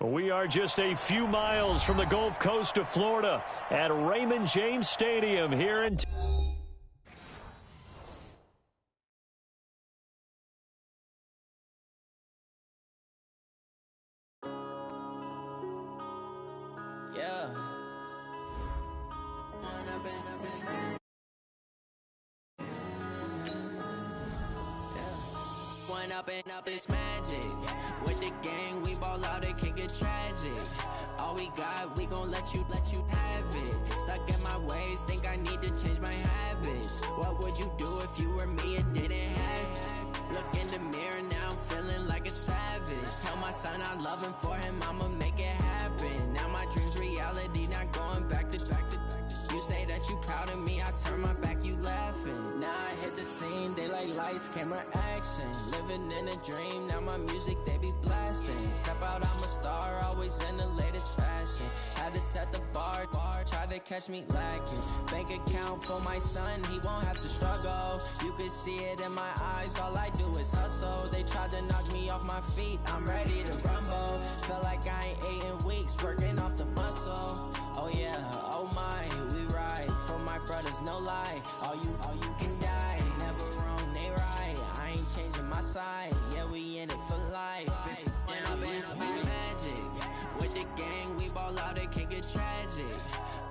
We are just a few miles from the Gulf Coast of Florida at Raymond James Stadium here in Up this magic with the gang, we ball out, it can get tragic. All we got, we gon' let you have it. Stuck in my ways, think I need to change my habits. What would you do if you were me and didn't have it? Look in the mirror, now I'm feeling like a savage. Tell my son I love him, for him I'ma make it happen. Now my dream's reality, not going back to. You say that you proud of me, I turn my back, you laughing. Now I hit the scene, they like lights, camera, action. Living in a dream, now my music, they be blasting. Step out, I'm a star, always in the latest fashion. Had to set the bar, try to catch me lacking. Bank account for my son, he won't have to struggle. You can see it in my eyes, all I do is hustle. They tried to knock me off my feet, I'm ready to rumble. Feel like I ain't ate in weeks, working off the muscle. Oh yeah, oh my, we ride for my brothers, no lie. All you can die, never wrong, they right. I ain't changing my side, yeah, we in it for life. When up it's magic, with the gang, we ball out, it can get tragic.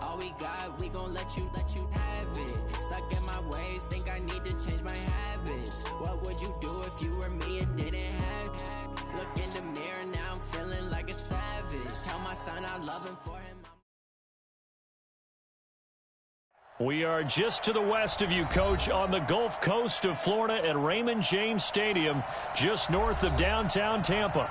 All we got, we gon' let you have it. Stuck in my ways, think I need to change my habits. What would you do if you were me and didn't have it? Look in the mirror, now I'm feeling like a savage. Tell my son I love him, for him We are just to the west of you, Coach, on the Gulf Coast of Florida at Raymond James Stadium, just north of downtown Tampa.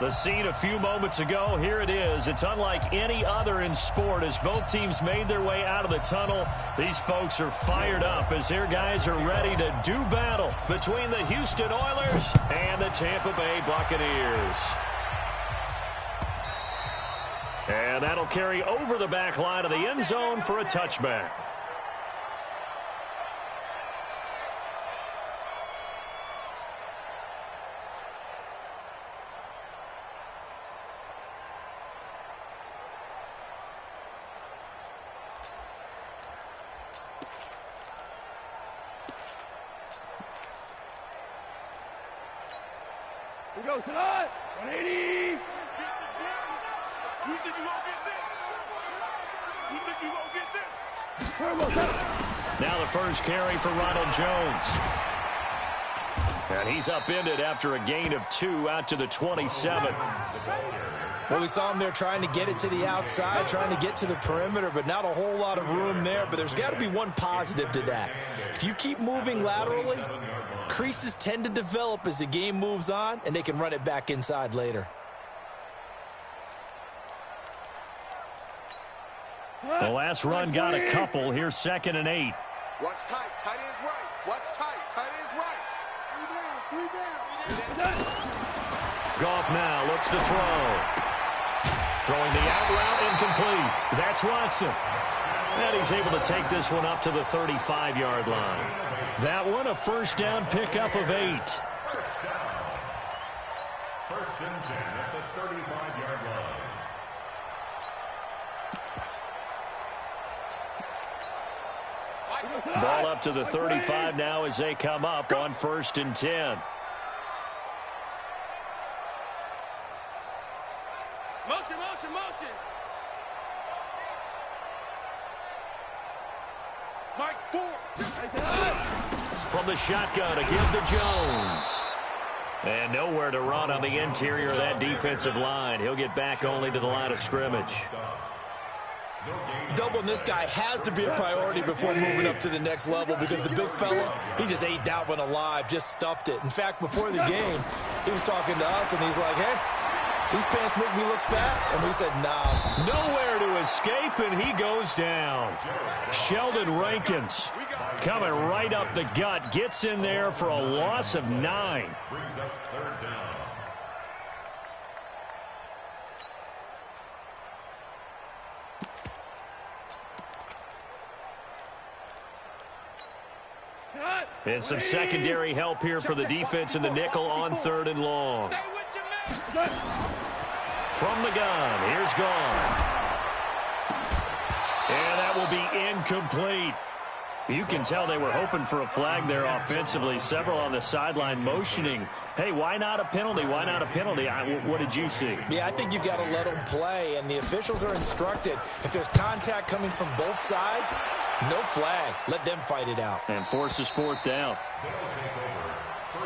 The scene a few moments ago, here it is. It's unlike any other in sport as both teams made their way out of the tunnel. These folks are fired up as their guys are ready to do battle between the Houston Oilers and the Tampa Bay Buccaneers. And that'll carry over the back line of the end zone for a touchback. We go tonight. 180. You think you won't get this? You think you won't get this? Now the first carry for Ronald Jones. And he's upended after a gain of 2 out to the 27. Well, we saw him there trying to get it to the outside, trying to get to the perimeter, but not a whole lot of room there. But there's got to be one positive to that. If you keep moving laterally, creases tend to develop as the game moves on, and they can run it back inside later. The last run got a couple. Here's 2nd and 8. Watch tight. Tight is right. Watch tight. Tight is right. Three down. Goff now looks to throw. Throwing the out route incomplete. That's Watson. And he's able to take this one up to the 35-yard line. That one a first down pickup of 8. First down. 1st and 10 at the 35-yard line. Ball up to the 35 now as they come up on 1st and 10. Motion, motion, motion. Mike, 4. From the shotgun to give to Jones. And nowhere to run on the interior of that defensive line. He'll get back only to the line of scrimmage. Doubling this guy has to be a priority before moving up to the next level, because the big fella, he just ate that one alive, just stuffed it. In fact, before the game, he was talking to us, and he's like, hey, these pants make me look fat. And we said, nah. Nowhere to escape, and he goes down. Sheldon Rankins coming right up the gut, gets in there for a loss of 9. Brings up 3rd down. And some secondary help here for the defense in the nickel on 3rd and long. from the gun. Here's gone. And that will be incomplete. You can tell they were hoping for a flag there offensively. Several on the sideline motioning, hey, why not a penalty? Why not a penalty? What did you see? Yeah, I think you've got to let them play, and the officials are instructed. If there's contact coming from both sides, no flag. Let them fight it out. And forces fourth down.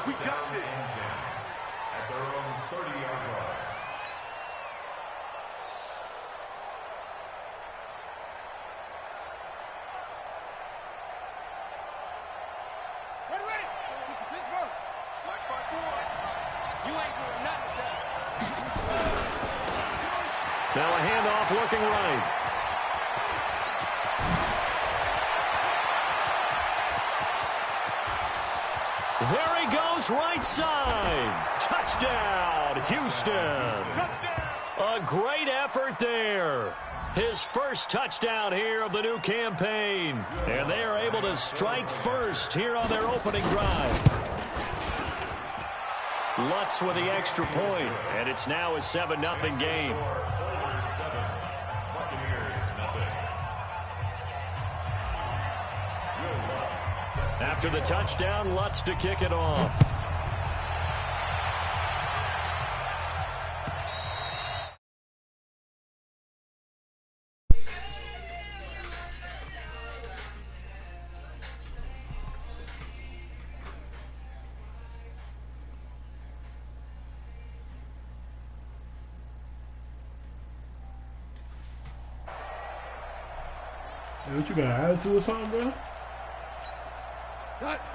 We got this. At their own 30-yard line. Ready. Pittsburgh. Watch my boy. You ain't doing nothing, Now a handoff looking right. There he goes, right side. Touchdown, Houston. A great effort there. His first touchdown here of the new campaign. And they are able to strike first here on their opening drive. Lutz with the extra point, and it's now a 7-0 game. After the touchdown, Lutz to kick it off. Hey, what you got, attitude or something, bro?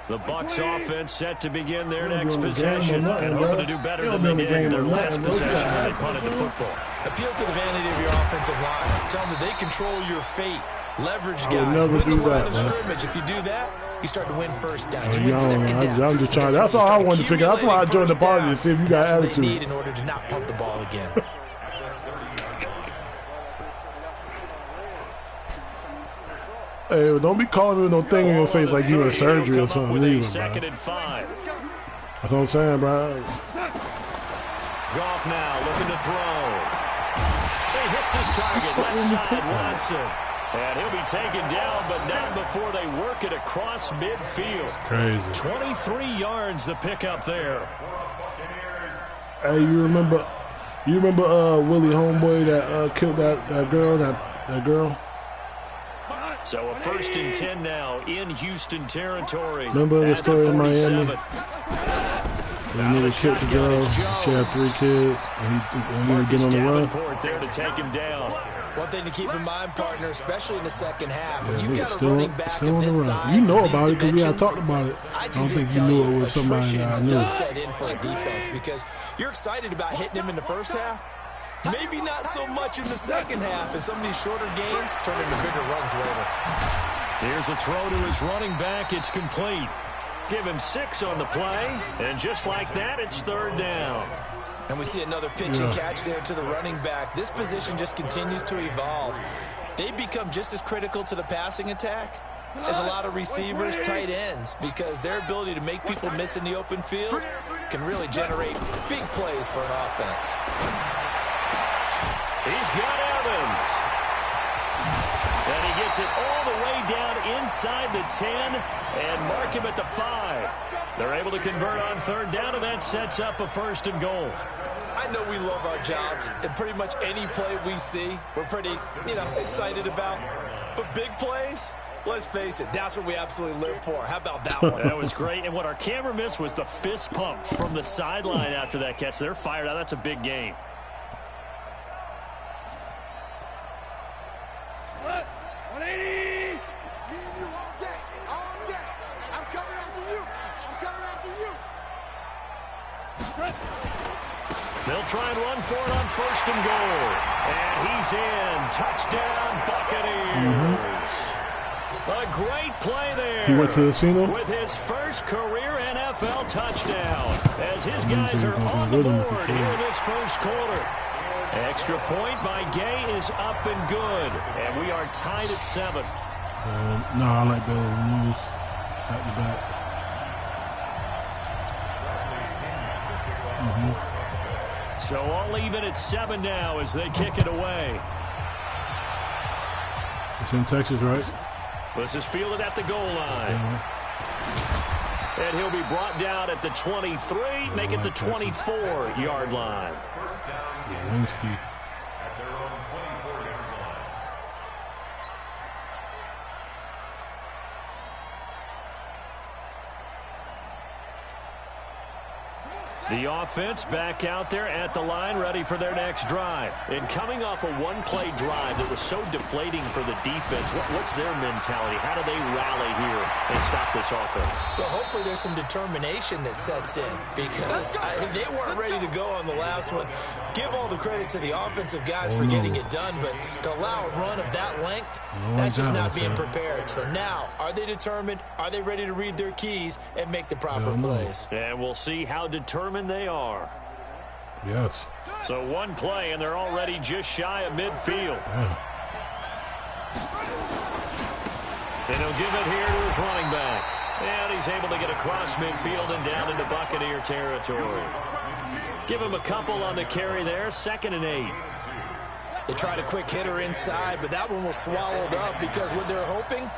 The Bucs offense set to begin their next possession and hoping to do better than they did in their last possession when they punted the football. Appeal to the vanity of your offensive line. Tell them that they control your fate. Leverage guys. never Win the do line that, of man. scrimmage. If you do that, you start to win first down. You Yeah, win second down. I'm just trying. That's all I wanted to figure out. That's why I joined the party to see if you got That's what attitude. they need in order to not punt the ball again. Hey, don't be calling me no thing in your face like you in surgery or something. With a Either, second bro. and 5. That's what I'm saying, bro. Goff now looking to throw. He hits his target, left side, Watson. And he'll be taken down, but not before they work it across midfield. Crazy. 23 yards the pickup there. Hey, you remember Willie Homeboy that killed that girl, that girl? So a 1st and 10 now in Houston territory. Remember the At story in 47. Miami? The nigga killed the girl. She had 3 kids, and he was getting on the run. Davenport there to take him down. One thing to keep in mind, partner, especially in the second half, when Yeah, you've nigga got a running back still of on the this run. size, You know and these about it because we had dimensions, talked about it. I can don't just think you tell knew it was somebody attrition that I knew. does set in for a defense because you're excited about hitting him in the first half. Maybe not so much in the second half, and some of these shorter gains turn into bigger runs later. Here's a throw to his running back. It's complete. Give him 6 on the play, and just like that, it's 3rd down. And we see another pitch and catch there to the running back. This position just continues to evolve. They become just as critical to the passing attack as a lot of receivers, tight ends, because their ability to make people miss in the open field can really generate big plays for an offense. He's got Evans. And he gets it all the way down inside the 10 and mark him at the 5. They're able to convert on 3rd down, and that sets up a 1st and goal. I know we love our jobs, and pretty much any play we see, we're pretty, excited about. But big plays, let's face it, that's what we absolutely live for. How about that one? That was great. And what our camera missed was the fist pump from the sideline after that catch. They're fired out. That's a big game. They'll try and run for it on 1st and goal. And he's in. Touchdown, Buccaneers. A great play there. He went to the casino? With his first career NFL touchdown. As his guys are on the board here in this first quarter. Extra point by Gay is up and good. And we are tied at 7. No, I like the moves back to back. So all even at 7 now as they kick it away. It's in Texas, right? This is fielded at the goal line. And he'll be brought down at the 23, make it the 24-yard line. Lewinsky. The offense back out there at the line, ready for their next drive. And coming off a one-play drive that was so deflating for the defense, what's their mentality? How do they rally here and stop this offense? Well, hopefully there's some determination that sets in because they weren't ready to go on the last one. Give all the credit to the offensive guys for getting it done, but to allow a run of that length, that's just not being prepared. So now, are they determined? Are they ready to read their keys and make the proper plays? And we'll see how determined they are. Yes. So one play, and they're already just shy of midfield. And he'll give it here to his running back. And he's able to get across midfield and down into Buccaneer territory. Give him a couple on the carry there, 2nd and 8. They tried a quick hitter inside, but that one was swallowed up because what they're hoping,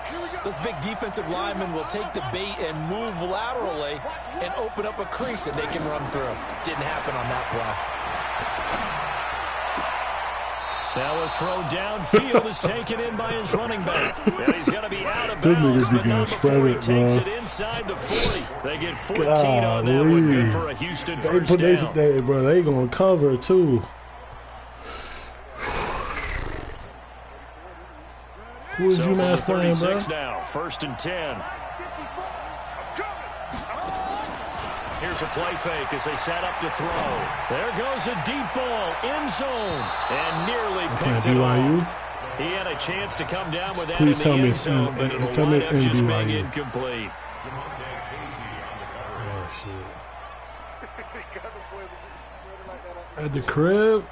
those big defensive linemen will take the bait and move laterally and open up a crease that they can run through. Didn't happen on that play. Now a throw downfield is taken in by his running back. And he's going to be out of bounds, but not before he takes it inside the 40. They get 14 on that one, good for a Houston first down. Bro, they going to cover, too. Who's so UMass playing, bro? Now, 1st and 10. Here's a play fake as they set up to throw. There goes a deep ball, end zone, and nearly picked it off. He had a chance to come down with that in the end zone, but it'll wind up just being incomplete. Oh, shit. At the crib?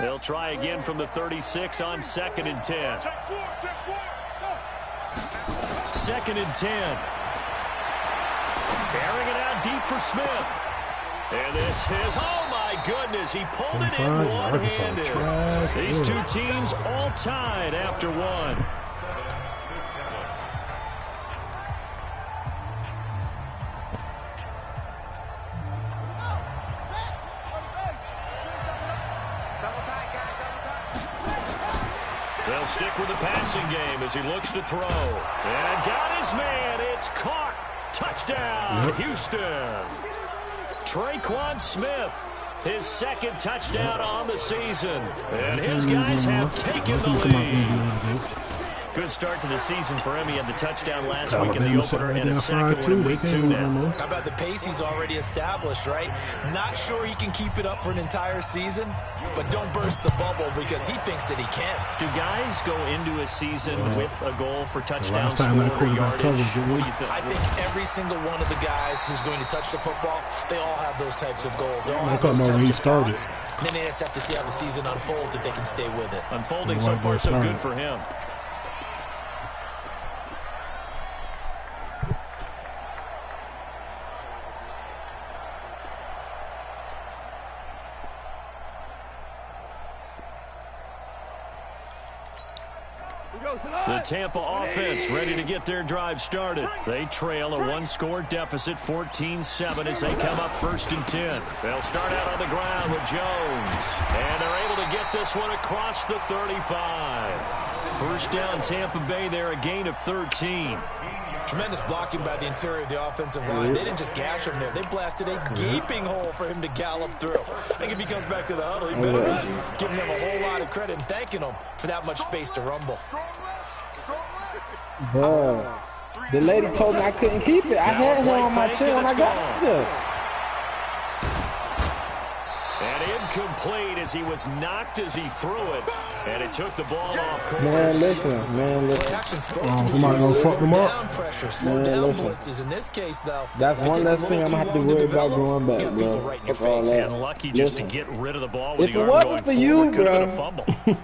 They'll try again from the 36 on 2nd and 10. 2nd and 10. Carrying it out deep for Smith. And this is, oh my goodness, he pulled it in one-handed. These two teams all tied after one. They'll stick with the passing game as he looks to throw. And got his man. It's caught. Touchdown, Houston. Traquan Smith, his 2nd touchdown on the season. And his guys have taken the lead. Good start to the season for him. He had the touchdown last week in the opener and a second one in week 2 now. How about the pace he's already established, right? Not sure he can keep it up for an entire season, but don't burst the bubble because he thinks that he can. Do guys go into a season with a goal for touchdown score or yardage? What do you think? I think every single one of the guys who's going to touch the football, they all have those types of goals. They all have those types of thoughts. And then they just have to see how the season unfolds if they can stay with it. Unfolding so far so good for him. The Tampa offense ready to get their drive started. They trail a one-score deficit, 14-7, as they come up 1st and 10. They'll start out on the ground with Jones. And they're able to get this one across the 35. First down, Tampa Bay there, a gain of 13. Tremendous blocking by the interior of the offensive line. They didn't just gash him there. They blasted a gaping hole for him to gallop through. I think if he comes back to the huddle, he better be giving him a whole lot of credit and thanking him for that much space to rumble. Bro, the lady told me I couldn't keep it. I had him on my chin when I got here. And incomplete as he was knocked as he threw it. And it took the ball off course. Man, listen. Somebody gonna fuck them up. Pressure, slow down blitzes. In this case, though, that's one less thing I'm gonna have to worry about going back, bro. Fuck all that. And lucky just to get rid of the ball with if the it arm wasn't going for you, forward. Could have bro. been a fumble.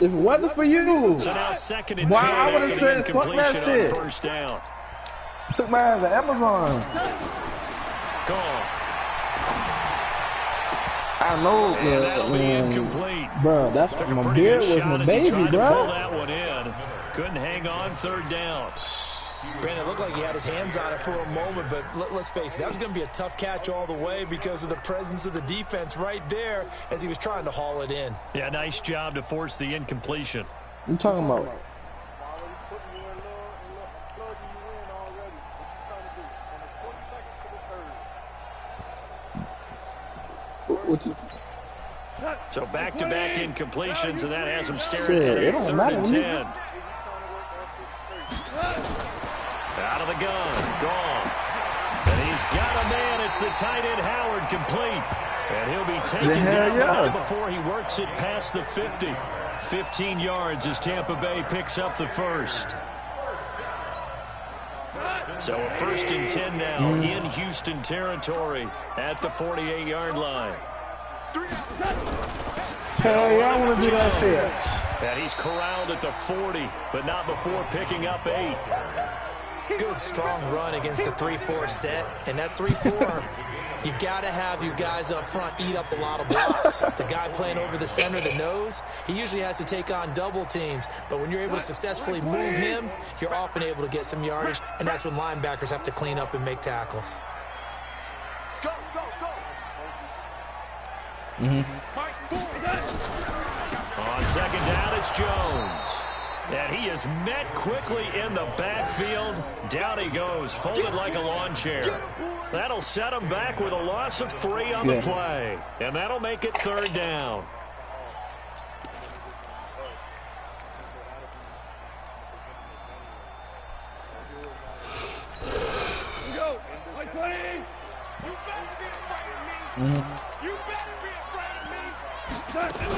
If it wasn't for you, so now 2nd and 10 why I would have said fuck that shit. First down. Took my ass to Amazon. Gone. I know, bro. That's my beard was my baby, bro. Pull that one in. Couldn't hang on 3rd down. Brandon, it looked like he had his hands on it for a moment, but let's face it, that was going to be a tough catch all the way because of the presence of the defense right there as he was trying to haul it in. Yeah, nice job to force the incompletion. I'm talking about. So back-to-back incompletions, and that has him staring at a 3rd and 10. Out of the gun, gone. And he's got a man. It's the tight end Howard, complete. And he'll be taken down before he works it past the 50. 15 yards as Tampa Bay picks up the first. So a 1st and 10 now in Houston territory at the 48-yard line. Hell yeah, I want to do that shit. And he's corralled at the 40, but not before picking up 8. Good, strong run against the 3-4 set. And that 3-4, you got to have you guys up front eat up a lot of blocks. The guy playing over the center, the nose, he usually has to take on double teams. But when you're able to successfully move him, you're often able to get some yardage, and that's when linebackers have to clean up and make tackles. Go, go, go. On 2nd down, it's Jones. And he is met quickly in the backfield. Down he goes, folded like a lawn chair. That'll set him back with a loss of 3 on the play. And that'll make it 3rd down. Go. Like playing. You better be afraid of me. You better be afraid of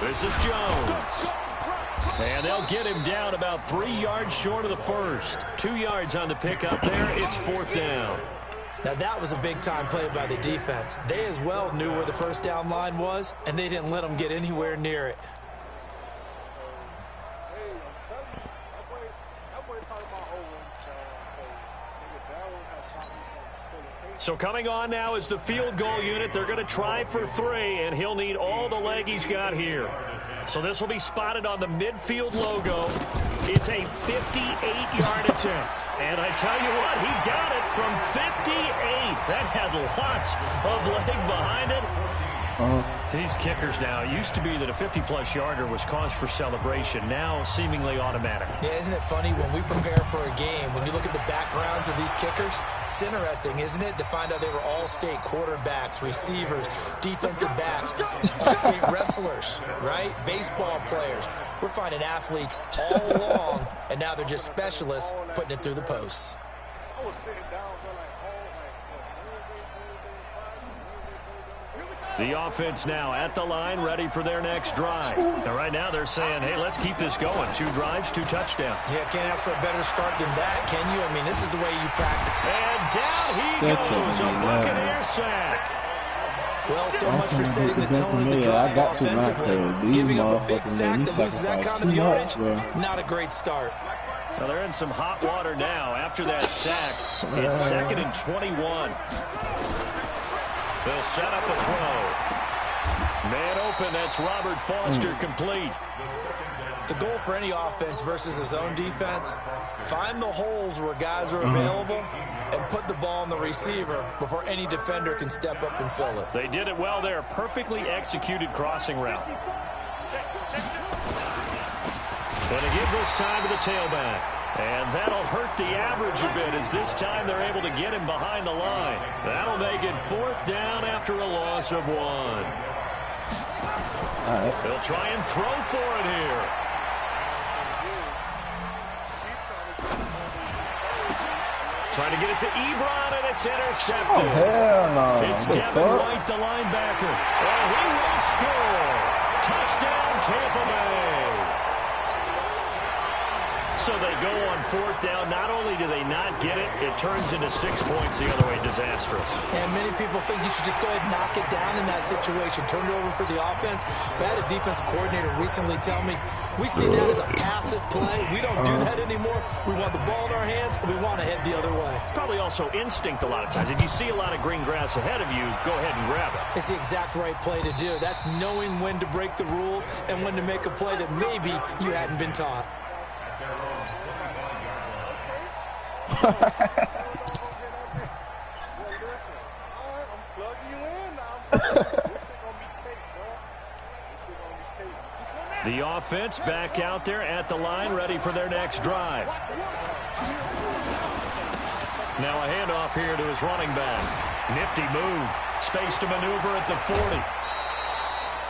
me. This is Jones. And they'll get him down about 3 yards short of the first. 2 yards on the pickup there. It's 4th down. Now that was a big-time play by the defense. They as well knew where the 1st down line was, and they didn't let them get anywhere near it. So coming on now is the field goal unit. They're going to try for 3, and he'll need all the leg he's got here. So this will be spotted on the midfield logo. It's a 58-yard attempt. And I tell you what, he got it from 58. That had lots of leg behind it. These kickers now, it used to be that a 50-plus yarder was cause for celebration. Now seemingly automatic. Yeah, isn't it funny when we prepare for a game, when you look at the backgrounds of these kickers, it's interesting, isn't it, to find out they were all-state quarterbacks, receivers, defensive backs, all-state wrestlers, right? Baseball players. We're finding athletes all along, and now they're just specialists putting it through the posts. The offense now at the line, ready for their next drive. And right now they're saying, hey, let's keep this going. 2 drives, 2 touchdowns. Yeah, can't ask for a better start than that, can you? I mean, this is the way you practice. And down he goes, a Buccaneer sack. Well, so much for setting the tone of the drive offensively. Giving up a big sack that loses that kind of yardage, not a great start. Well, they're in some hot water now after that sack. It's 2nd and 21. They'll set up a throw. Man open, that's Robert Foster, complete. The goal for any offense versus his own defense, find the holes where guys are available and put the ball on the receiver before any defender can step up and fill it. They did it well there. Perfectly executed crossing route. Going to give this time to the tailback. And that'll hurt the average a bit as this time they're able to get him behind the line. That'll make it 4th down after a loss of 1. They'll try and throw for it here. Trying to get it to Ebron, and it's intercepted. Oh, hell no. It's Devin White, the linebacker. And he will score. Touchdown, Tampa Bay. So they go on 4th down. Not only do they not get it, it turns into 6 points the other way. Disastrous. And many people think you should just go ahead and knock it down in that situation. Turn it over for the offense. But I had a defensive coordinator recently tell me, we see that as a passive play. We don't do that anymore. We want the ball in our hands, and we want to head the other way. It's probably also instinct a lot of times. If you see a lot of green grass ahead of you, go ahead and grab it. It's the exact right play to do. That's knowing when to break the rules and when to make a play that maybe you hadn't been taught. The offense back out there at the line, ready for their next drive. Now a handoff here to his running back. Nifty move. Space to maneuver at the 40.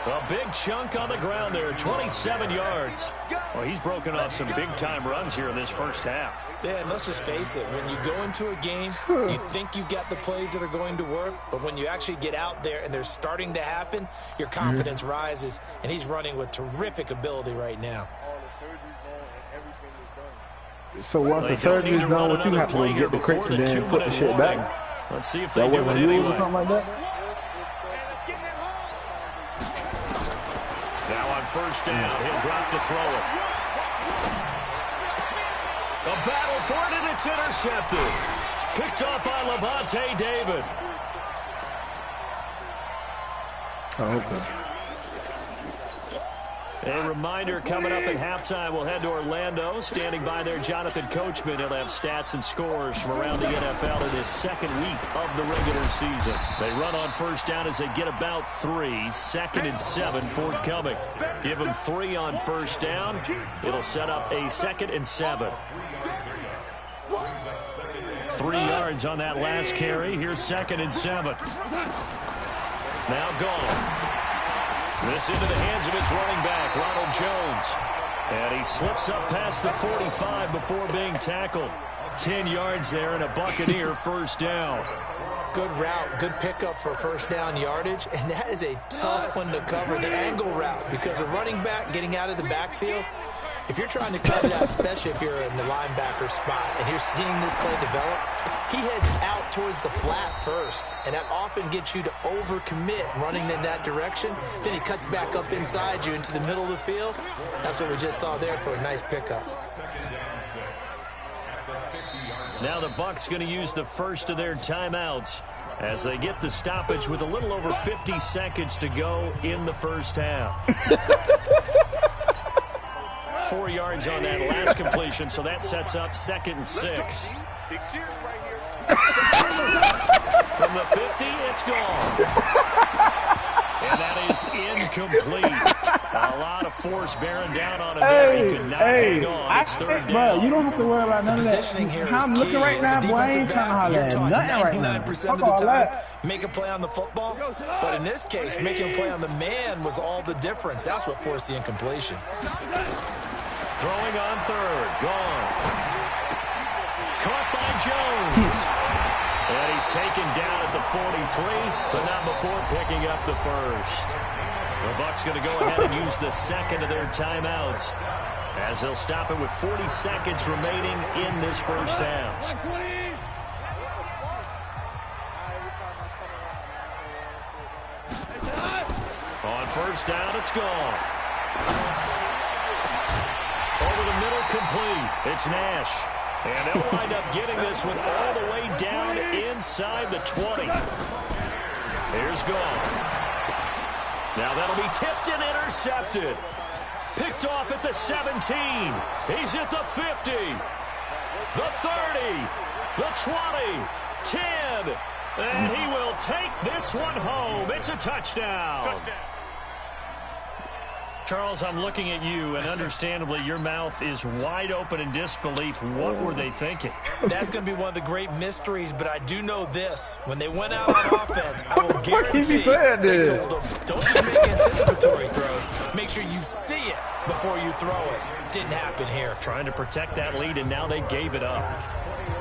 A big chunk on the ground there, 27 yards. Well, he's broken off some big-time runs here in this first half. Yeah, and let's just face it. When you go into a game, you think you've got the plays that are going to work, but when you actually get out there and they're starting to happen, your confidence rises, and he's running with terrific ability right now. So once the surgery's done, what you have to get the cricks and then put the shit back? Let's see if they do it anyway. Or something like that? Now on 1st down, he'll drop to throw it. A battle for it, and it's intercepted. Picked off by Levante David. Oh, okay. A reminder coming up at halftime, we'll head to Orlando. Standing by there, Jonathan Coachman. He'll have stats and scores from around the NFL in his 2nd week of the regular season. They run on 1st down as they get about 3. 2nd and 7 forthcoming. Give them 3 on 1st down. It'll set up a 2nd and 7. 3 yards on that last carry. Here's 2nd and 7. Now gone. This into the hands of his running back, Ronald Jones. And he slips up past the 45 before being tackled. 10 yards there and a Buccaneer 1st down. Good route, good pickup for 1st down yardage, and that is a tough one to cover, the angle route, because a running back getting out of the backfield, if you're trying to cover that, especially if you're in the linebacker spot and you're seeing this play develop, he heads out towards the flat first, and that often gets you to overcommit running in that direction. Then he cuts back up inside you into the middle of the field. That's what we just saw there for a nice pickup. Now the Bucs going to use the first of their timeouts as they get the stoppage with a little over 50 seconds to go in the first half. 4 yards on that last completion, so that sets up 2nd and 6. From the 50, it's gone. And that is incomplete. A lot of force bearing down on him there. He could not hang on. It's 3rd down. You don't have to worry about none of that. Positioning here I'm is looking key. right now, As a boy. I ain't defensive trying to back, holler you're at taught nothing right now. 99% of the time, make a play on the football. But in this case, making a play on the man was all the difference. That's what forced the incompletion. Throwing on 3rd. Gone. Caught by Jones. And he's taken down at the 43, but not before picking up the 1st. The Bucs going to go ahead and use the 2nd of their timeouts as they'll stop it with 40 seconds remaining in this first half. On 1st down, it's gone. Over the middle, complete. It's Nash. And they'll wind up getting this one all the way down inside the 20. Here's gone. Now that'll be tipped and intercepted. Picked off at the 17. He's at the 50. The 30. The 20. 10. And he will take this one home. It's a touchdown. Charles, I'm looking at you, and understandably, your mouth is wide open in disbelief. What were they thinking? That's going to be one of the great mysteries, but I do know this. When they went out on offense, I will guarantee they told them, don't just make anticipatory throws. Make sure you see it before you throw it. Didn't happen here. Trying to protect that lead, and now they gave it up.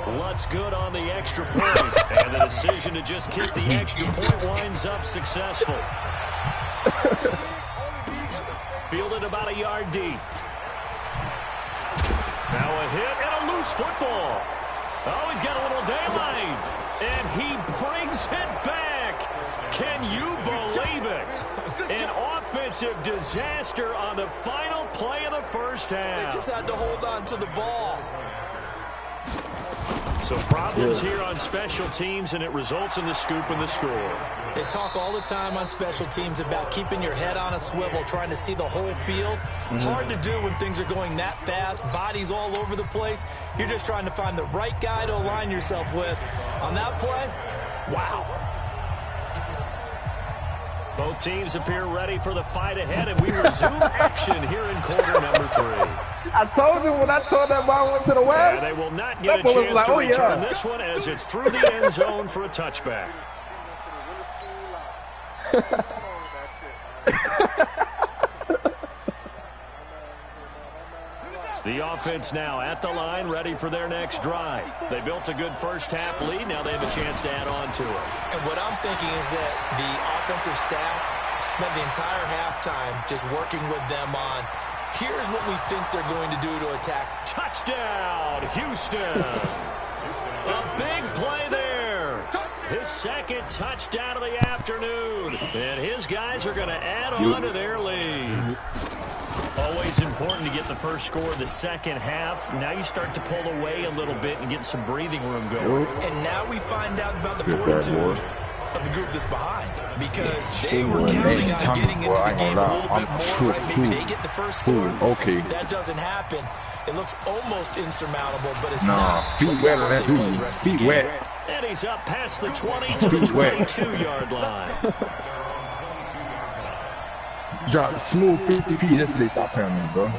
Lutz good on the extra point, and the decision to just kick the extra point winds up successful. Fielded about a yard deep. Now a hit and a loose football. Oh, he's got a little daylight. And he brings it back. Can you believe it? An offensive disaster on the final play of the first half. They just had to hold on to the ball. So problems here on special teams, and it results in the scoop and the score. They talk all the time on special teams about keeping your head on a swivel, trying to see the whole field. Hard to do when things are going that fast, bodies all over the place. You're just trying to find the right guy to align yourself with. On that play, wow. Both teams appear ready for the fight ahead, and we resume action here in quarter number 3. I told you when I told that ball went to the west. And they will not get a chance to return this one as it's through the end zone for a touchback. The offense now at the line, ready for their next drive. They built a good first half lead. Now they have a chance to add on to it. And what I'm thinking is that the offensive staff spent the entire halftime just working with them on, here's what we think they're going to do to attack. Touchdown, Houston. A big play there. His second touchdown of the afternoon. And his guys are going to add on to their lead. Always important to get the first score of the second half. Now you start to pull away a little bit and get some breathing room going. And now we find out about the fortitude of the group that's behind, because they were counting on getting into the game a little bit more, right? Maybe they get the first score. Okay. That doesn't happen. It looks almost insurmountable, but it's not. Feet wet on that dude. Feet wet. And he's up past the 20 to the 22-yard line. Drop smooth 50 feet. That's what they stop playing me, bro.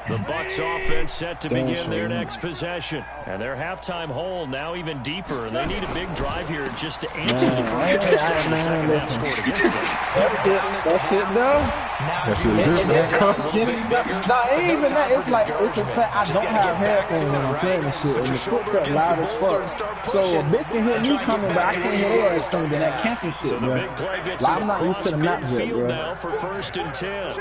The Bucs offense set to begin their next possession. And their halftime hole now even deeper. And they need a big drive here just to answer the first touchdown the second half scored against them. That's it, though. That's it, man. Nah, it ain't even that. It's like, it's the fact I don't have headphones when I'm playing this shit. And the footstep loud as fuck. So a bitch can hear me coming, but I can't hear their ass coming to that camping shit, So the bro. big play gets I'm not used to the map yet, field bro. now for 1st and 10.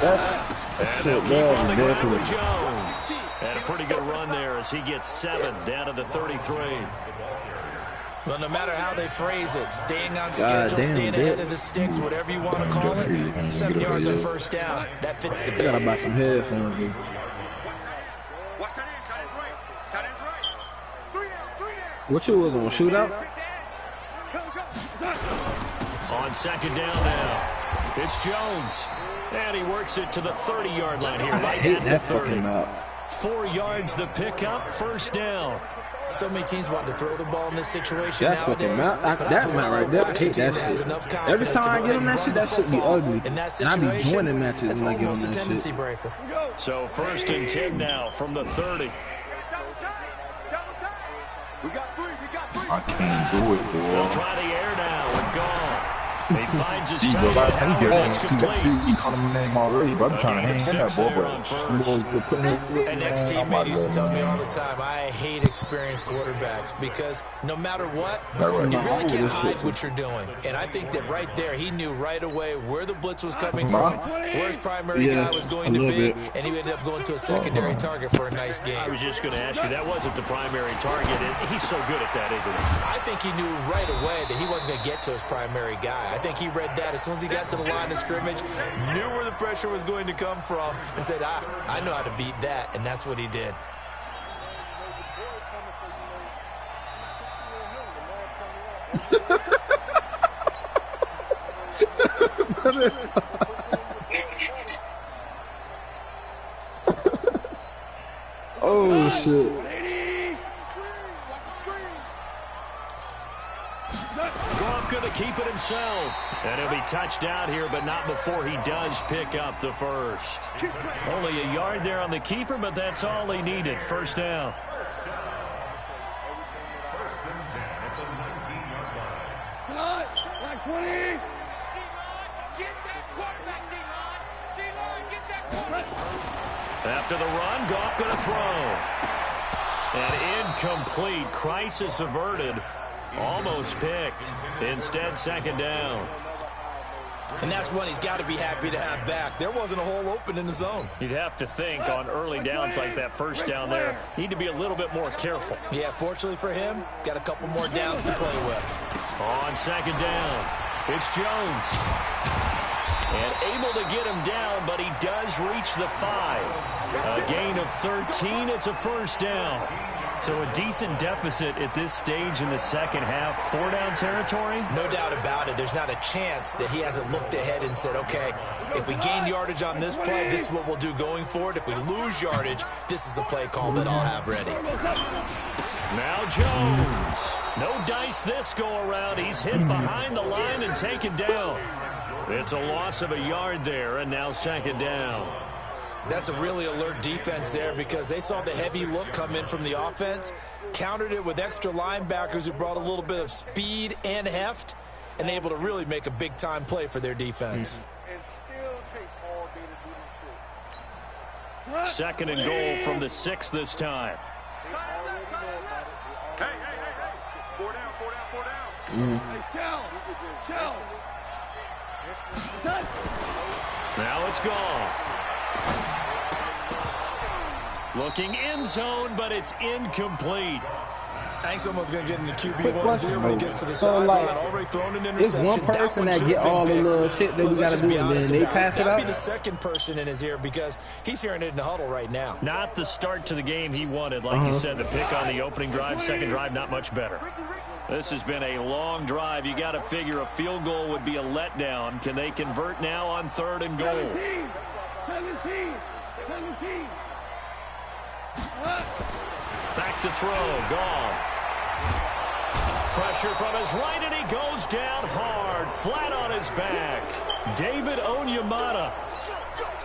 That's shit, bro. Jones. And a pretty good run there as he gets 7 down to the 33. Well, no matter how they phrase it, staying on schedule, staying ahead of the sticks, whatever you want to call it, 7 yards on first down. That fits the bill. I gotta buy some headphones, dude. Watch tight end, tight end's right. Tight end's right. 3 down. What you was on, shootout? On second down now, it's Jones. And he works it to the 30-yard line here, right at the 30. 4 yards the pickup, first down. So many teams want to throw the ball in this situation That fucking mount, that mount right there, I hate that shit. Every time I get on that shit be ugly. And I be joining matches when I get on that shit. So 1st and 10 now from the 30. We got 3. I can't do it, boy. They'll try the air now and gone. He finds his Bro, by the time you get on, you call him name already, but I'm trying to hang in that ball, bro. An ex-teammate used to tell me all the time, I hate experienced quarterbacks because no matter what, you really can't hide what you're doing. And I think that right there, he knew right away where the blitz was coming from, where his primary guy was going to be, and he ended up going to a secondary target for a nice game. I was just going to ask you, that wasn't the primary target. He's so good at that, isn't he? I think he knew right away that he wasn't going to get to his primary guy. I think he read that as soon as he got to the line of scrimmage, knew where the pressure was going to come from, and said, I know how to beat that, and that's what he did. Oh, shit. Goff going to keep it himself. And he'll be touched out here, but not before he does pick up the first. Only a yard there on the keeper, but that's all he needed. First down. After the run, Goff going to throw. And incomplete. Crisis averted. Almost picked. Instead, second down. And that's one he's got to be happy to have back. There wasn't a hole open in the zone. You'd have to think on early downs like that first down there, need to be a little bit more careful. Yeah, fortunately for him, got a couple more downs to play with. On second down, it's Jones. And able to get him down, but he does reach the 5. A gain of 13, it's a first down. So a decent deficit at this stage in the second half. 4-down territory? No doubt about it. There's not a chance that he hasn't looked ahead and said, okay, if we gain yardage on this play, this is what we'll do going forward. If we lose yardage, this is the play call that I'll have ready. Now Jones. No dice this go-around. He's hit behind the line and taken down. It's a loss of a yard there, and now second down. That's a really alert defense there because they saw the heavy look come in from the offense, countered it with extra linebackers who brought a little bit of speed and heft, and able to really make a big-time play for their defense. Second and goal from the 6 this time. Hey. 4 down. Now it's gone. Looking end zone, but it's incomplete. I think someone's going to get in the QB1s here when he gets to the sideline. Already thrown an interception. It's one person that get all the little shit that we got to do, and then they pass it out. That'd be the second person in his ear because he's hearing it in the huddle right now. Not the start to the game he wanted. Like you said, the pick on the opening drive, second drive, not much better. This has been a long drive. You got to figure a field goal would be a letdown. Can they convert now on 3rd and goal? 17. Back to throw, Goff. Pressure from his right, and he goes down hard, flat on his back. David Onyemata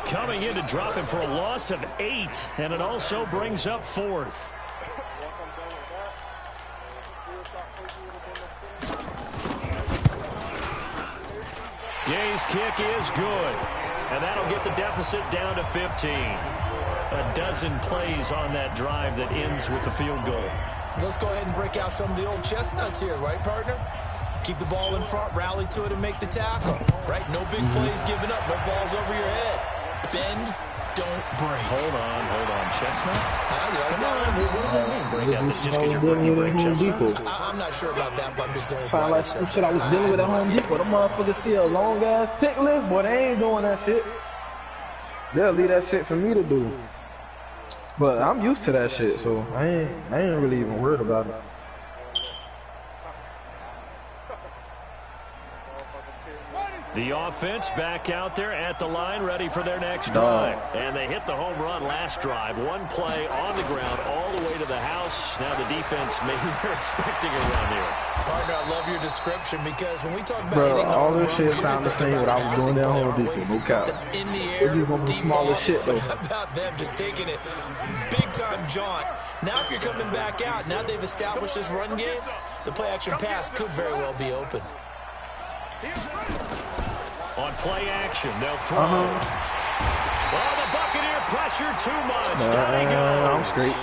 coming in to drop him for a loss of 8, and it also brings up 4th. Gay's kick is good, and that'll get the deficit down to 15. A dozen plays on that drive that ends with the field goal. Let's go ahead and break out some of the old chestnuts here, right, partner? Keep the ball in front, rally to it, and make the tackle, right? No big plays given up, no balls over your head. Bend, don't break. Hold on. Chestnuts? Come on, what does that mean? Break up just because you break chestnuts? I'm not sure about that, but I'm just going to sound like some shit I was dealing with at Home Depot. Them motherfuckers see a long-ass pick list, boy, they ain't doing that shit. They'll leave that shit for me to do. But I'm used to that shit, so I ain't really even worried about it. The offense back out there at the line, ready for their next drive. And they hit the home run last drive. One play on the ground all the way to the house. Now the defense, maybe they're expecting a run here. Partner, I love your description because when we talk about all this shit sound the same what I was doing down Home Depot. No cap. In the air, it's gonna be small as shit though. About them just taking it big time jaunt. Now if you're coming back out, now they've established this run game, the play action pass could very well be open. On play action, they'll throw. Oh, the Buccaneer pressure too much. Down he goes. I'm straight.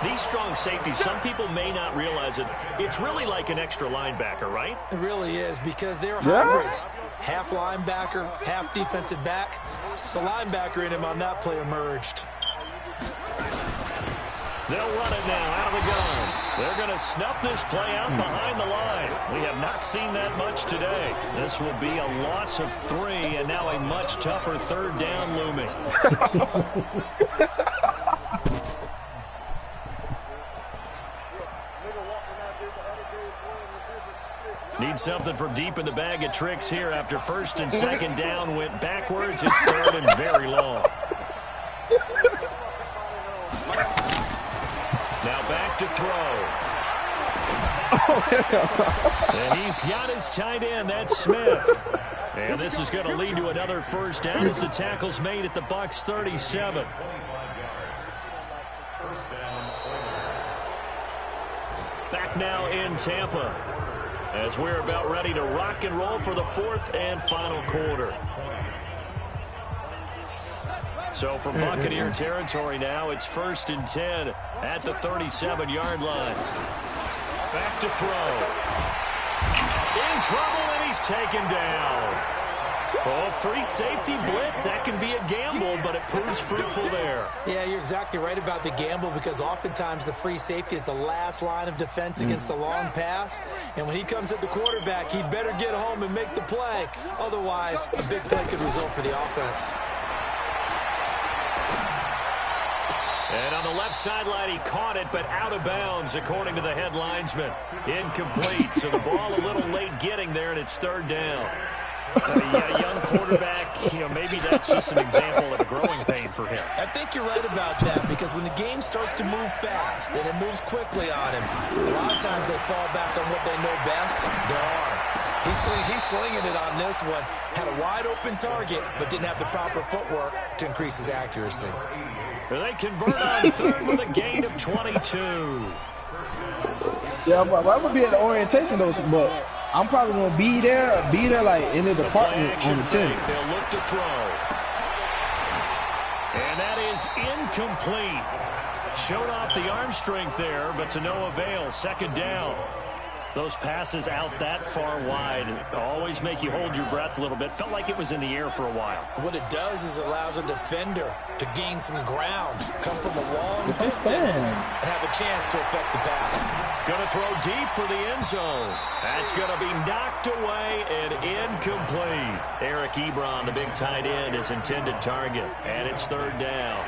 These strong safeties, some people may not realize it. It's really like an extra linebacker, right? It really is because they're hybrids. Half linebacker, half defensive back. The linebacker in him on that play emerged. They'll run it now out of the gun. They're going to snuff this play out behind the line. We have not seen that much today. This will be a loss of 3, and now a much tougher 3rd down looming. Need something from deep in the bag of tricks here after 1st and 2nd down went backwards. It's 3rd and very long. Now back to throw. And he's got his tight end. That's Smith. And this is going to lead to another 1st down as the tackle's made at the Bucs 37. Back now in Tampa as we're about ready to rock and roll for the 4th and final quarter. So from Buccaneer territory now, it's 1st and 10 at the 37-yard line. Back to throw. In trouble, and he's taken down. Oh, free safety blitz. That can be a gamble, but it proves fruitful there. Yeah, you're exactly right about the gamble because oftentimes the free safety is the last line of defense against a long pass. And when he comes at the quarterback, he better get home and make the play. Otherwise, a big play could result for the offense. And on the left sideline, he caught it, but out of bounds, according to the head linesman. Incomplete, so the ball a little late getting there, and it's third down. Yeah, young quarterback, maybe that's just an example of a growing pain for him. I think you're right about that because when the game starts to move fast and it moves quickly on him, a lot of times they fall back on what they know best, their arm. He's slinging it on this one. Had a wide-open target, but didn't have the proper footwork to increase his accuracy. They convert on third with a gain of 22. Yeah, but I would be at the orientation, though, but I'm probably going to be there like in the department on the 10. They'll look to throw. And that is incomplete. Showed off the arm strength there, but to no avail. Second down. Those passes out that far wide always make you hold your breath a little bit. Felt like it was in the air for a while. What it does is it allows a defender to gain some ground, come from a long distance, and have a chance to affect the pass. Going to throw deep for the end zone. That's going to be knocked away and incomplete. Eric Ebron, the big tight end, is intended target, and it's third down.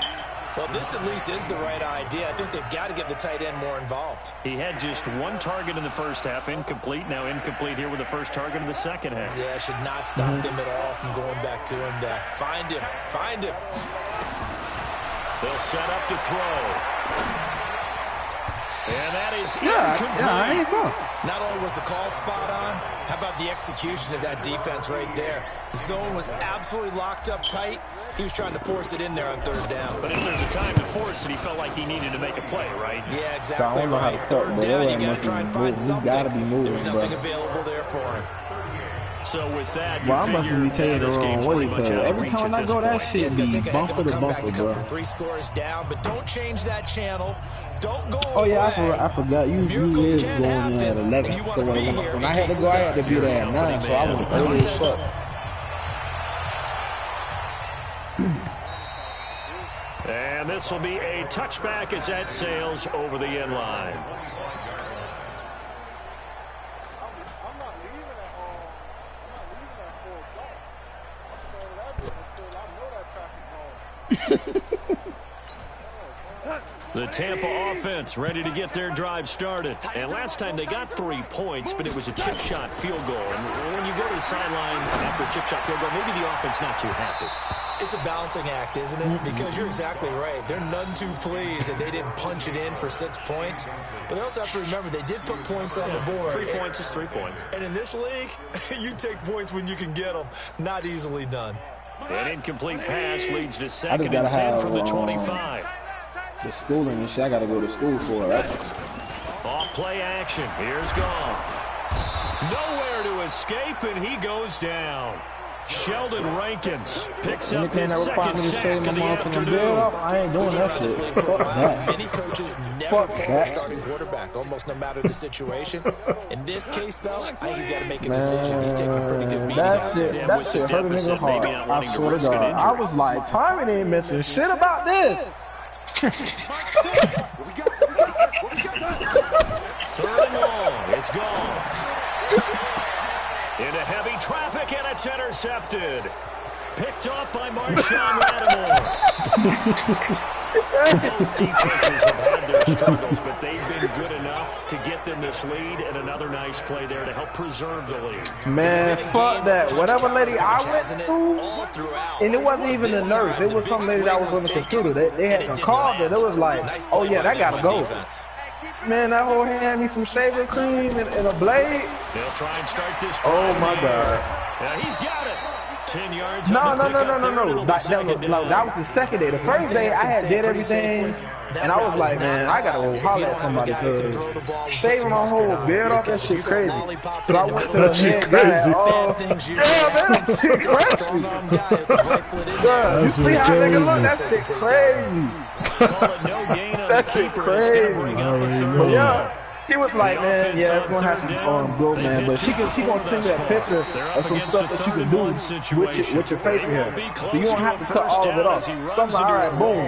Well, this at least is the right idea. I think they've got to get the tight end more involved. He had just one target in the first half, incomplete. Now incomplete here with the first target in the second half. Yeah, should not stop them at all from going back to him. Find him. Find him. They'll set up to throw. And that is incomplete. Not only was the call spot on, how about the execution of that defense right there? The zone was absolutely locked up tight. He was trying to force it in there on third down. But if there's a time to force it, he felt like he needed to make a play, right? Yeah, exactly right. Third down, you got to try and find something. There's nothing available there for him. So with that, you I must be taking the wrong way because every time I go, that shit be bumper to bumper, bro. 3 scores down, but don't change that channel. Don't go Oh yeah, I forgot. You is going at 11. So when I had to go, I had to be there at 9, so I was early as fuck. And this will be a touchback as that sails over the end line. The Tampa offense ready to get their drive started. And last time they got 3 points, but it was a chip shot field goal. And when you go to the sideline after a chip shot field goal, maybe the offense not too happy. It's a balancing act, isn't it? Because you're exactly right. They're none too pleased that they didn't punch it in for 6 points. But they also have to remember they did put points on the board. 3 points is 3 points. And in this league, you take points when you can get them. Not easily done. An incomplete pass leads to second and 10 from the 25. The schooling and shit, I gotta go to school for it, right? Off play action. Here's Goff. Nowhere to escape, and he goes down. Sheldon Rankins picks up his second sack of the afternoon. I ain't doing that shit. Fuck that. Many coaches never pick a starting quarterback, almost no matter the situation. In this case, though, I think he's got to make a decision. He's taking a pretty good beating. That shit hurt a nigga hard. I swear to God. I was like, Tommy didn't mention shit about this. Third and long. It's gone. Into heavy traffic, and it's intercepted. Picked up by Marshawn Lattimore. Both defenses have had their struggles, but they've been good enough to get them this lead, and another nice play there to help preserve the lead. Man, fuck that. Whatever lady I went to, and it wasn't even a nurse. It was some lady that was on the computer. They had some calls that it was like, oh yeah, that gotta go. Man, that whole hand needs some shaving cream and a blade. They'll try and start this drive. Oh my God. Yeah, he's got it. 10 yards. No. That was the second day. The first day I had did everything, and I was like, man, I gotta go holler at somebody because shaving my whole beard off, that shit crazy. So I went to the head guy. Oh, yeah, man, that shit crazy. You see how nigga look? That shit crazy. Call it no gain on the keeper. Crazy. Yeah. She was like, man, yeah, it's gonna have to go, man, but she gonna send me a picture of some stuff that you can do with your facial hair. So you don't have to cut all of it off. So I'm like, all right, boom.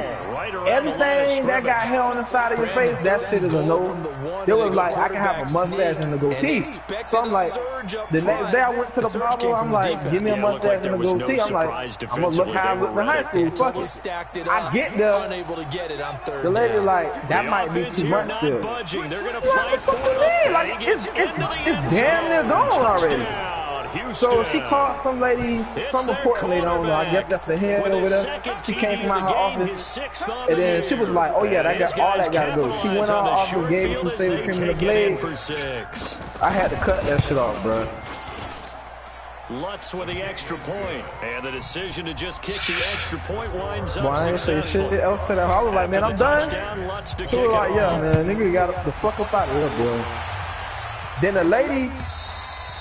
Everything that got hair on the side of your face, that shit is a no. It was like, I can have a mustache and a goatee. So I'm like, the next day I went to the barber, I'm like, give me a mustache and a goatee. I'm like, I'm gonna look how I looked in high school. Fuck it. I get there. The lady like, that might be too much still. Like, it's damn near gone already. So she called some lady, some reporting lady, I don't know, I guess that's the head over there. She came from out her office, and then she was like, oh yeah, all that gotta go. She went out off and gave me some Save Cream in the Blade. I had to cut that shit off, bro. Lutz with the extra point, and the decision to just kick the extra point winds up Well, I ain't say shit else to that. I was like, man, I'm done. She was like, yeah, man, nigga got the fuck up out of here, bro. Then the lady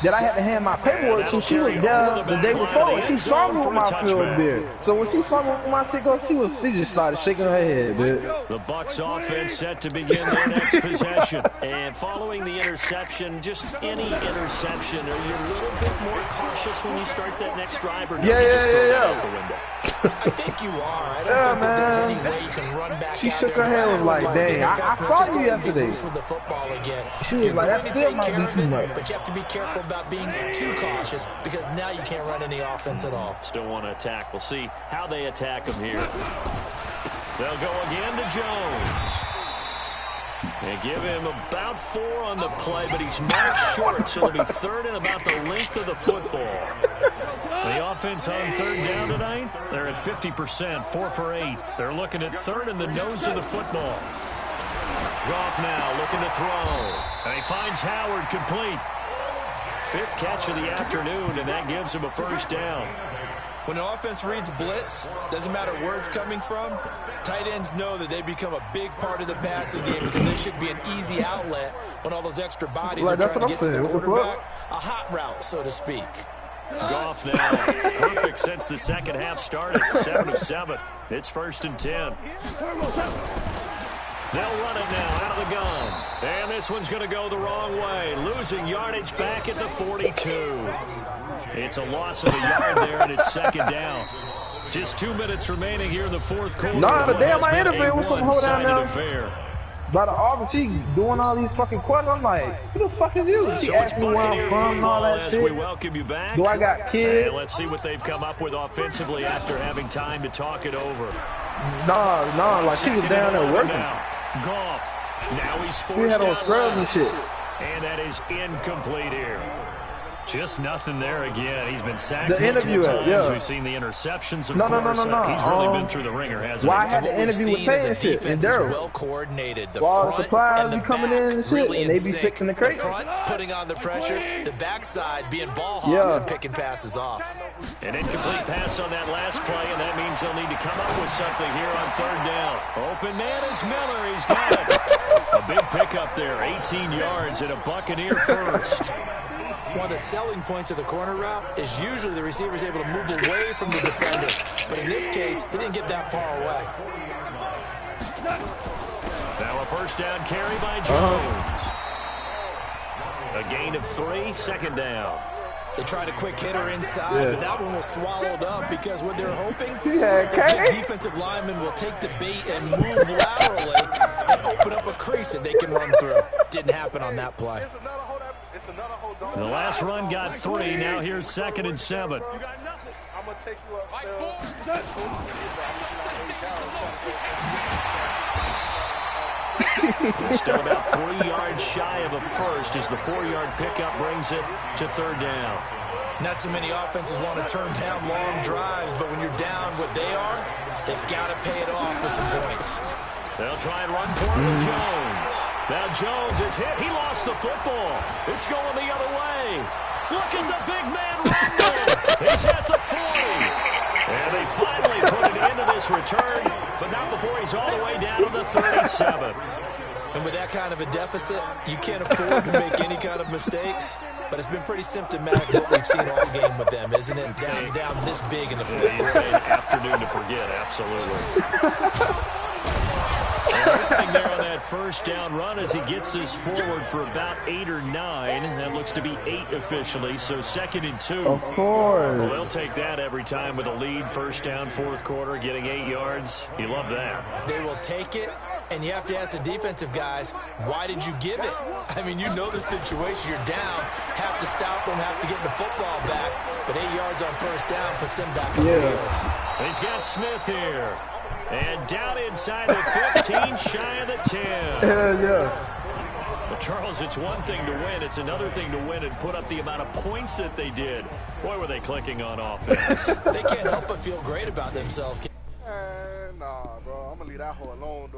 that I had to hand my paperwork to, she was there the day before. She saw me with my field beard. So when she saw me with my sicko, she just started shaking her head, dude. The Bucs offense set to begin their next possession. And following the interception, just any interception, are you a little bit more cautious when you start that next drive, or do you just throw that out the window? I think you are. I don't think that there's any way you can run back she out shook there. Her head was like, dang, I saw you yesterday. With the football again. She was like, that still might be too much. But you have to be careful about being too cautious, because now you can't run any offense at all. Still want to attack. We'll see how they attack him here. They'll go again to Jones. They give him about 4 on the play, but he's marked short, so it'll be third and about the length of the football. The offense on third down tonight, they're at 50%, 4 for 8. They're looking at third in the nose of the football. Goff now looking to throw, and he finds Howard complete. 5th catch of the afternoon, and that gives him a first down. When an offense reads blitz, doesn't matter where it's coming from, tight ends know that they become a big part of the passing game, because they should be an easy outlet when all those extra bodies are trying to get to the quarterback. A hot route, so to speak. Goff now, perfect since the second half started, 7 of 7. It's 1st and 10. They'll run it now out of the gun. And this one's going to go the wrong way. Losing yardage back at the 42. It's a loss of a yard there, and it's 2nd down. Just 2 minutes remaining here in the 4th quarter. Nah, but damn, I interviewed with some hold down now. By the office, she doing all these fucking questions. I'm like, who the fuck is you? She asked me where I'm from and all that shit. We welcome you back. Do I got kids? And let's see what they've come up with offensively after having time to talk it over. Nah, like she was down there working. Goff. Now he's forced. She had on scrubs and shit. And that is incomplete here. Just nothing there again. He's been sacked multiple times. Yeah. We've seen the interceptions, of no. He's really been through the ringer, hasn't he? Why I had the interview with Tay and shit, and Daryl. Well coordinated. The While front supplies and the be coming back, in and shit, really and they be fixing the crate. The front putting on the pressure, the backside being ball hogs and picking passes off. An incomplete pass on that last play, and that means they'll need to come up with something here on 3rd down. Open man is Miller. He's got it. A big pickup there, 18 yards and a Buccaneer first. One of the selling points of the corner route is usually the receiver is able to move away from the defender. But in this case, he didn't get that far away. Now a first down carry by Jones. A gain of 3, 2nd down. They tried a quick hitter inside, but that one was swallowed up, because what they're hoping is the defensive lineman will take the bait and move laterally and open up a crease that they can run through. Didn't happen on that play. The last run got 3. Now here's 2nd and 7. Still about 3 yards shy of a first as the 4-yard pickup brings it to 3rd down. Not too many offenses want to turn down long drives, but when you're down what they are, they've got to pay it off with some points. They'll try and run for it with Jones. Now Jones is hit. He lost the football. It's going the other way. Look at the big man rumble. He's at the 40. And they finally put it into this return, but not before he's all the way down to the 37. And with that kind of a deficit, you can't afford to make any kind of mistakes. But it's been pretty symptomatic what we've seen all game with them, isn't it? Down this big in the fourth quarter. Afternoon to forget, absolutely. Everything there on that first down run as he gets this forward for about 8 or 9. That looks to be 8 officially, so 2nd and 2. Of course. Well, they'll take that every time with a lead. First down, 4th quarter, getting 8 yards. You love that. They will take it, and you have to ask the defensive guys, why did you give it? I mean, you know the situation. You're down, have to stop them, have to get the football back, but 8 yards on first down puts them back on the wheels. He's got Smith here. And down inside the 15, shy of the 10. Hell yeah. But Charles, it's one thing to win. It's another thing to win and put up the amount of points that they did. Boy, were they clicking on offense. They can't help but feel great about themselves. Nah, bro. I'm going to leave that whole alone, though.